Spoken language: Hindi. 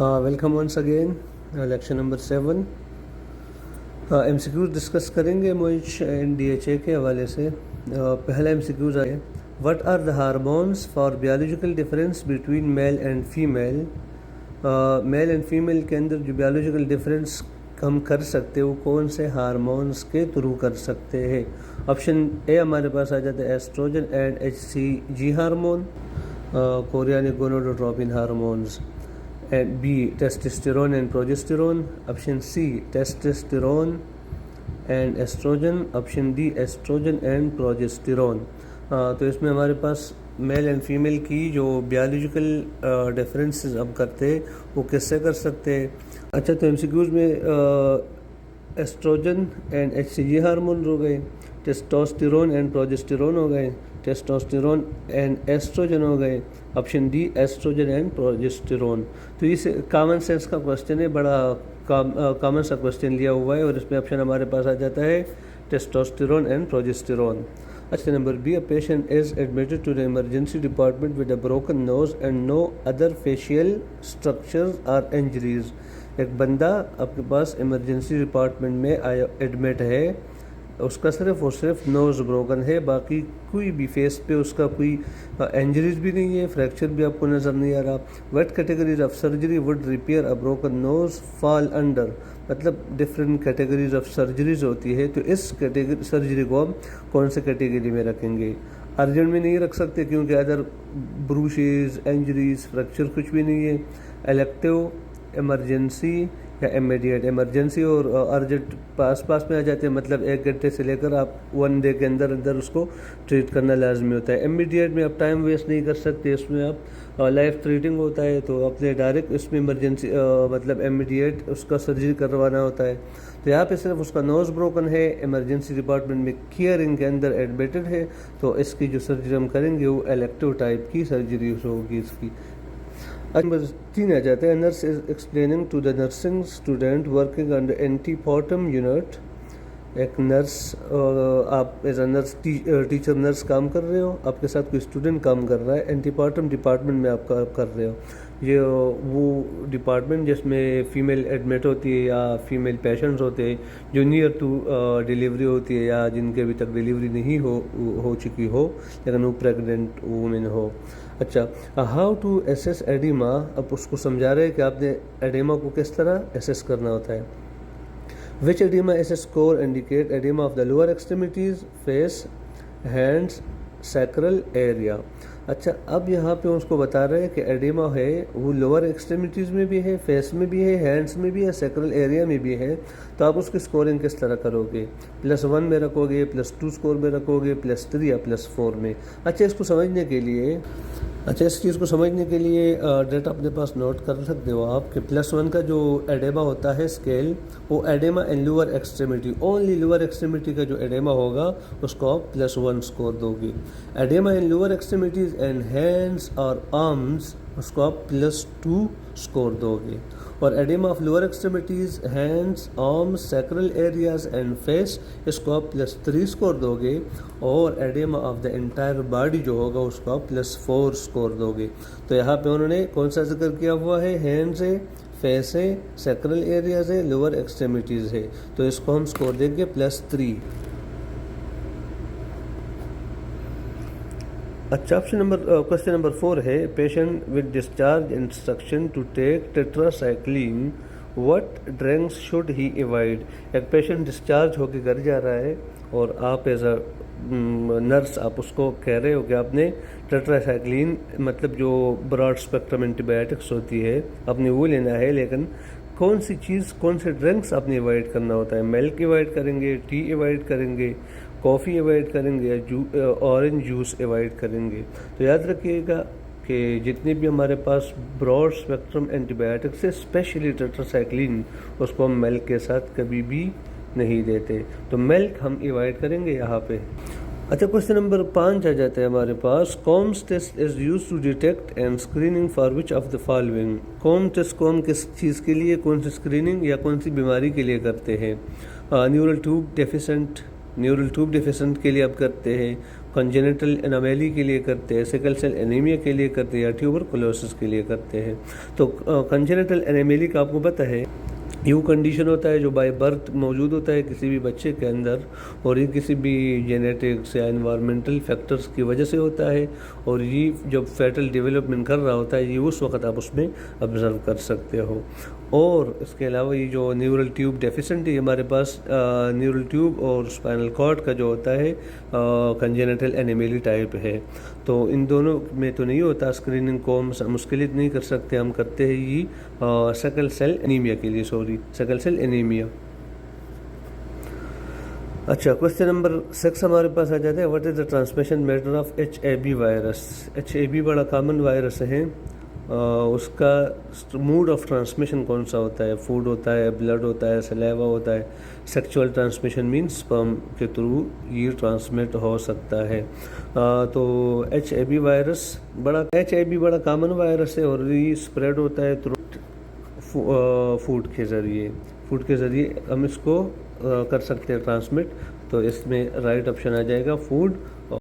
Welcome once again. Lecture number 7 MCQs discuss करेंगे मोइच एंड डीएचए के हवाले से। पहला एमसीक्यूज आए, what are the hormones for biological difference between male and female. Male and female के अंदर जो बायोलॉजिकल डिफरेंस हम कर सकते हैं वो कौन से हार्मोन्स के थ्रू कर सकते हैं। ऑप्शन ए हमारे पास आ जाता है oestrogen and HCG hormone, chorionic gonadotropin hormones. And B, testosterone and progesterone. Option C, testosterone and estrogen. Option D, estrogen and progesterone. तो इसमें हमारे पास मेल एंड फीमेल की जो बायोलॉजिकल डिफरेंसेस हम करते हैं वो किससे कर सकते हैं। अच्छा, तो एमसीक्यूज में एस्ट्रोजन एंड एचसीजी हार्मोन हो गए, टेस्टोस्टेरोन एंड प्रोजेस्टेरोन हो गए, टेस्टोस्टेरोन एंड एस्ट्रोजन हो गए। Option D, oestrogen and progesterone. तो इस कॉमन सेंस का क्वेश्चन है, बड़ा कॉमन सा क्वेश्चन लिया हुआ है और इसमें ऑप्शन हमारे पास आ जाता है टेस्टोस्टेरोन एंड प्रोजेस्टेरोन। अच्छा, number B, a patient is admitted to the emergency department with a broken nose and no other facial structures or injuries. एक बंदा आपके पास इमरजेंसी डिपार्टमेंट में एडमिट है, उसका सिर्फ और सिर्फ नोज़ ब्रोकन है, बाकी कोई भी फेस पे उसका कोई इंजरीज भी नहीं है, फ्रैक्चर भी आपको नज़र नहीं आ रहा। What categories of surgery would repair a broken nose fall under. मतलब डिफरेंट कैटेगरीज ऑफ सर्जरीज होती है, तो इस कैटेगरी सर्जरी को हम कौन से कैटेगरी में रखेंगे। अर्जेंट में नहीं रख सकते क्योंकि अदर ब्रूशेज, इंजरीज, फ्रैक्चर कुछ भी नहीं है। इलेक्टिव, इमरजेंसी या इमीडिएट। इमरजेंसी और अर्जेंट पास में आ जाते हैं, मतलब 1 घंटे से लेकर आप 1 डे के अंदर अंदर उसको ट्रीट करना लाजमी होता है। इमीडिएट में आप टाइम वेस्ट नहीं कर सकते, इसमें आप लाइफ थ्रेटनिंग होता है तो अपने डायरेक्ट इसमें इमरजेंसी मतलब इमीडिएट उसका सर्जरी करवाना होता है। तो यहाँ पे सिर्फ उसका नोज़ ब्रोकन है, इमरजेंसी डिपार्टमेंट में केयरिंग के अंदर एडमिटेड है, तो इसकी जो सर्जरी हम करेंगे वो इलेक्टिव टाइप की सर्जरी होगी इसकी। नंबर 3 आ जाता है, nurse is explaining to the nursing student working under antepartum unit. एक नर्स, आप as a nurse teacher nurse काम कर रहे हो, आपके साथ कोई स्टूडेंट काम कर रहा है, एंटीपोर्टम डिपार्टमेंट में आप कर रहे हो। ये वो डिपार्टमेंट जिसमें फ़ीमेल एडमिट होती है या फीमेल पेशेंट्स होते हैं जो नियर टू डिलीवरी होती है या जिनके अभी तक डिलीवरी नहीं हो चुकी हो लेकिन वो प्रेग्नेंट वूमेन हो। अच्छा, हाउ टू एसेस एडिमा। अब उसको समझा रहे हैं कि आपने एडिमा को किस तरह एसेस करना होता है। Which edema assess score indicate edema of the lower extremities, face, hands, sacral area. अच्छा, अब यहाँ पे उसको बता रहे हैं कि एडिमा है वो लोअर एक्सट्रीमिटीज़ में भी है, फेस में भी है, हैंड्स में भी है, सैक्रल एरिया में भी है। तो आप उसकी स्कोरिंग किस तरह करोगे, +1 में रखोगे, +2 स्कोर में रखोगे, +3 या +4 में। अच्छा, इसको समझने के लिए इस चीज़ को समझने के लिए डेटा अपने पास नोट कर सकते हो आप कि +1 का जो एडेमा होता है स्केल, वो एडेमा इन lower extremity, only lower extremity का जो एडेमा होगा उसको आप +1 स्कोर दोगे। Oedema in lower extremities and hands और आर्म्स उसको आप +2 स्कोर दोगे। और oedema of lower extremities, hands, arms, sacral areas and face इसको आप +3 स्कोर दोगे। और oedema of the entire body जो होगा उसको आप +4 स्कोर दोगे। तो यहाँ पे उन्होंने कौन सा जिक्र किया हुआ है, हैंड्स है, फेस है, सैक्रल एरियाज है, लोअर एक्सट्रीमिटीज़ है, तो इसको हम स्कोर देंगे +3। अच्छा, क्वेश्चन नंबर 4 है, patient with discharge instruction to take tetracycline, what drinks should he avoid. एक पेशेंट डिस्चार्ज होकर घर जा रहा है और आप एज अ नर्स आप उसको कह रहे हो कि आपने टेट्रासाइक्लिन मतलब जो ब्रॉड स्पेक्ट्रम एंटीबायोटिक्स होती है आपने वो लेना है, लेकिन कौन सी चीज़, कौन से ड्रिंक्स आपने अवॉइड करना होता है। मिल्क अवॉइड करेंगे, टी अवॉइड करेंगे, कॉफ़ी अवॉइड करेंगे या ऑरेंज जूस अवॉइड करेंगे। तो याद रखिएगा कि जितने भी हमारे पास ब्रॉड स्पेक्ट्रम एंटीबायोटिक्स है, स्पेशली टेट्रासाइक्लिन, उसको हम मिल्क के साथ कभी भी नहीं देते, तो मिल्क हम अवॉइड करेंगे यहाँ पे। अच्छा, क्वेश्चन नंबर 5 आ जाता है हमारे पास, Coombs test is use to detect and screening for which of the following. Coombs test को हम किस चीज़ के लिए, कौन सी स्क्रीनिंग या कौन सी बीमारी के लिए करते हैं। न्यूरल ट्यूब डेफिशिएंट के लिए आप करते हैं, कंजेनिटल एनामेली के लिए करते हैं, सिकल सेल एनीमिया के लिए करते हैं या ट्यूबरकुलोसिस के लिए करते हैं। तो कंजेनिटल एनामेली का आपको पता है यू कंडीशन होता है जो बाय बर्थ मौजूद होता है किसी भी बच्चे के अंदर, और ये किसी भी जेनेटिक्स या एनवायरमेंटल फैक्टर्स की वजह से होता है, और ये जब फेटल डेवलपमेंट कर रहा होता है ये उस वक्त आप उसमें ऑब्ज़र्व कर सकते हो। और इसके अलावा ये जो न्यूरल ट्यूब डेफिशिएंट है हमारे पास, न्यूरल ट्यूब और स्पाइनल कॉर्ड का जो होता है कंजेनिटल एनिमेली टाइप है। तो इन दोनों में तो नहीं होता, स्क्रीनिंग को हम मुश्किल नहीं कर सकते, हम करते हैं ये सकल सेल एनीमिया के लिए, सकल सेल एनीमिया। अच्छा, क्वेश्चन नंबर 6 हमारे पास आ जाता है, what is the transmission method of HIV virus. HIV बड़ा कॉमन वायरस है, उसका मोड ऑफ ट्रांसमिशन कौन सा होता है? फूड होता है, ब्लड होता है, सलेवा होता है। सेक्सुअल ट्रांसमिशन मीन्स स्पर्म के थ्रू ये ट्रांसमिट हो सकता है। तो HIV बड़ा कॉमन वायरस है और ये स्प्रेड होता है थ्रू फूड के ज़रिए हम इसको कर सकते हैं ट्रांसमिट। तो इसमें राइट ऑप्शन आ जाएगा फूड